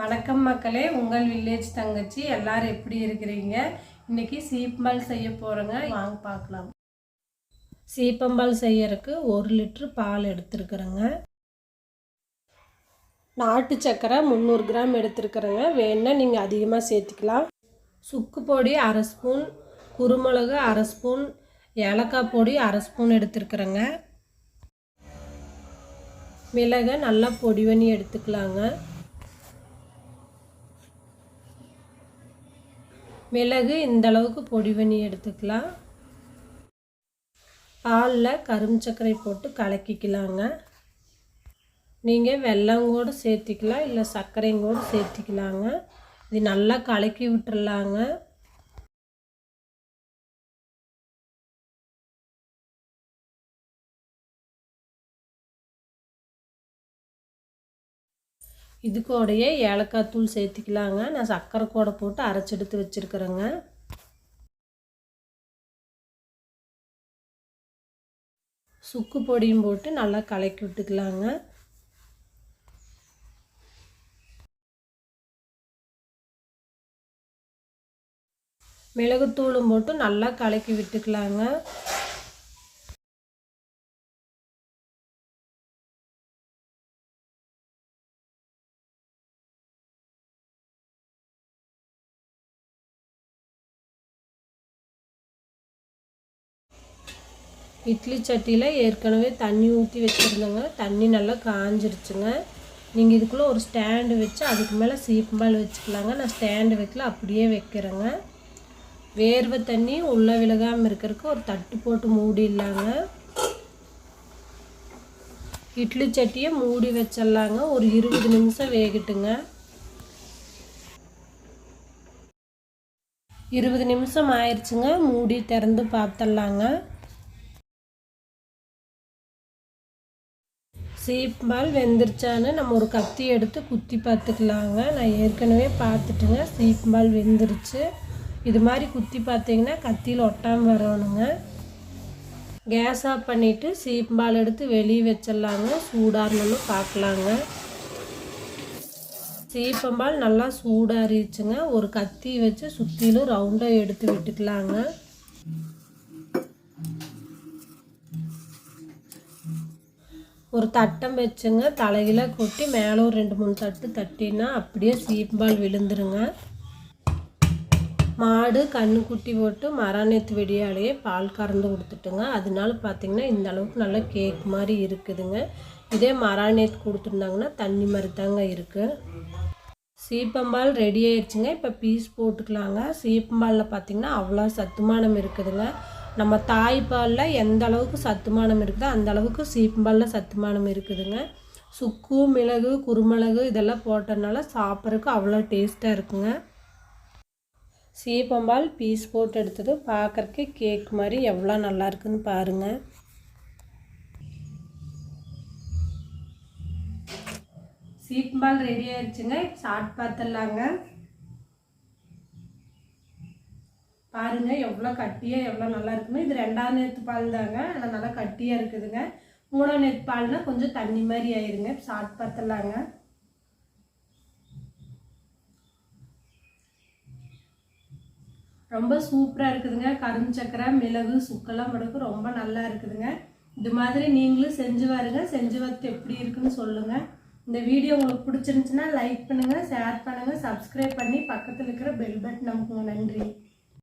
வணக்கம் மக்களே, உங்கள் வில்லேஜ் தங்கச்சி. எல்லாரும் எப்படி இருக்கிறீங்க? இன்னைக்கு சீப்பம்பால் செய்ய போகிறேங்க. வாங்க பார்க்கலாம். சீப்பம்பால் செய்யறதுக்கு 1 லிட்டர் பால் எடுத்துருக்குறேங்க. நாட்டு சக்கரை 300 கிராம் எடுத்துருக்குறேங்க. வேணுன்னா நீங்கள் அதிகமாக சேர்த்துக்கலாம். சுக்கு பொடி 1/2 ஸ்பூன், குருமிளகு 1/2 ஸ்பூன், ஏலக்காய் பொடி 1/2 ஸ்பூன் எடுத்துருக்குறேங்க. மிளகை நல்லா பொடி பண்ணி எடுத்துக்கலாங்க. மிளகு இந்த அளவுக்கு பொடி பண்ணி எடுத்துக்கலாம். பாலில் கரும்பு சர்க்கரை போட்டு கலக்கிக்கலாங்க. நீங்கள் வெல்லம் கூட சேர்த்திக்கலாம், இல்லை சர்க்கரையும் கூட சேர்த்திக்கலாங்க. இது நல்லா கலக்கி விட்டுறலாங்க. இது கூடயே ஏலக்காய் தூள் சேர்த்திக்கலாங்க. நான் சர்க்கரை கூட போட்டு அரைச்செடுத்து வச்சுருக்குறேங்க. சுக்கு பொடியும் போட்டு நல்லா கலக்கி விட்டுக்கலாங்க. மிளகுத்தூளும் போட்டு நல்லா கலக்கி விட்டுக்கலாங்க. இட்லி சட்டியில் ஏற்கனவே தண்ணி ஊற்றி வச்சுருந்தேங்க. தண்ணி நல்லா காஞ்சிருச்சுங்க. நீங்கள் இதுக்குள்ளே ஒரு ஸ்டாண்டு வச்சு அதுக்கு மேலே சீப்பம்பால் வச்சுக்கலாங்க. நான் ஸ்டாண்டு வைக்கல, அப்படியே வைக்கிறேங்க. வேர்வை தண்ணி உள்ளே விலகாமல் இருக்கிறதுக்கு ஒரு தட்டு போட்டு மூடிடலாங்க. இட்லி சட்டியை மூடி வச்சிடலாங்க. ஒரு 20 நிமிஷம் வேகட்டுங்க. 20 நிமிஷம் ஆயிடுச்சுங்க. மூடி திறந்து பார்த்துடலாங்க. சீப்பம்பால் வெந்துருச்சான்னு நம்ம ஒரு கத்தி எடுத்து குத்தி பார்த்துக்கலாங்க. நான் ஏற்கனவே பார்த்துட்டுங்க, சீப்பம்பால் வெந்துருச்சு. இது மாதிரி குத்தி பார்த்தீங்கன்னா கத்தியில் ஒட்டாமல் வரணுங்க. கேஸ் ஆஃப் பண்ணிவிட்டு சீப்பம்பால் எடுத்து வெளியே வச்சிடலாங்க. சூடாகணுன்னு பார்க்கலாங்க. சீப்பம்பால் நல்லா சூடாறிச்சுங்க. ஒரு கத்தி வச்சு சுற்றிலும் ரவுண்டாக எடுத்து விட்டுக்கலாங்க. ஒரு தட்டம் வச்சுங்க, தலையில கொட்டி மேலே ஒரு 2-3 தட்டு தட்டினா அப்படியே சீப்பம்பால் விழுந்துருங்க. மாடு கண்ணுக்குட்டி போட்டு மராநேத்து வெடியாலேயே பால் கறந்து கொடுத்துட்டுங்க. அதனால பார்த்திங்கன்னா இந்த அளவுக்கு நல்லா கேக் மாதிரி இருக்குதுங்க. இதே மராநேத்து கொடுத்துருந்தாங்கன்னா தண்ணி மாதிரி தாங்க இருக்குது. சீப்பம்பால் ரெடி ஆயிடுச்சுங்க. இப்போ பீஸ் போட்டுக்கலாங்க. சீப்பம்பாலில் பார்த்திங்கன்னா அவ்வளோ சத்துமானம் இருக்குதுங்க. நம்ம தாய்ப்பாலில் எந்த அளவுக்கு சத்துமானம் இருக்குதோ அந்த அளவுக்கு சீப்பம்பாலில் சத்துமானம் இருக்குதுங்க. சுக்கு, மிளகு, குருமிளகு இதெல்லாம் போட்டதுனால சாப்பிட்றதுக்கு அவ்வளோ டேஸ்ட்டாக இருக்குங்க. சீப்பம்பால் பீஸ் போட்டு எடுத்தது பார்க்குறக்கே கேக் மாதிரி எவ்வளோ நல்லா இருக்குதுன்னு பாருங்கள். சீப்பம்பால் ரெடி ஆயிடுச்சுங்க. சாப்பிட்டு பார்த்துடலாங்க. பாருங்கள் எவ்வளோ கட்டியாக எவ்வளோ நல்லா இருக்குன்னு. இது 2ஆம் நேத்து பால் தாங்க, ஆனால் நல்லா கட்டியாக இருக்குதுங்க. 3ஆம் நேத்து பால்னால் கொஞ்சம் தண்ணி மாதிரி ஆயிருங்க. சாப்பிட்டு பார்த்துடலாங்க. ரொம்ப சூப்பராக இருக்குதுங்க. கரும்பு சக்கரை, மிளகு, சுக்கெல்லாம் போடுறதுக்கு ரொம்ப நல்லா இருக்குதுங்க. இது மாதிரி நீங்களும் செஞ்சு பாருங்க. செஞ்சு பார்த்து எப்படி இருக்குன்னு சொல்லுங்கள். இந்த வீடியோ உங்களுக்கு பிடிச்சிருந்துச்சுன்னா லைக் பண்ணுங்கள், ஷேர் பண்ணுங்கள், சப்ஸ்கிரைப் பண்ணி பக்கத்தில் இருக்கிற பெல் பட்டன் அமுக்குங்க. நன்றி.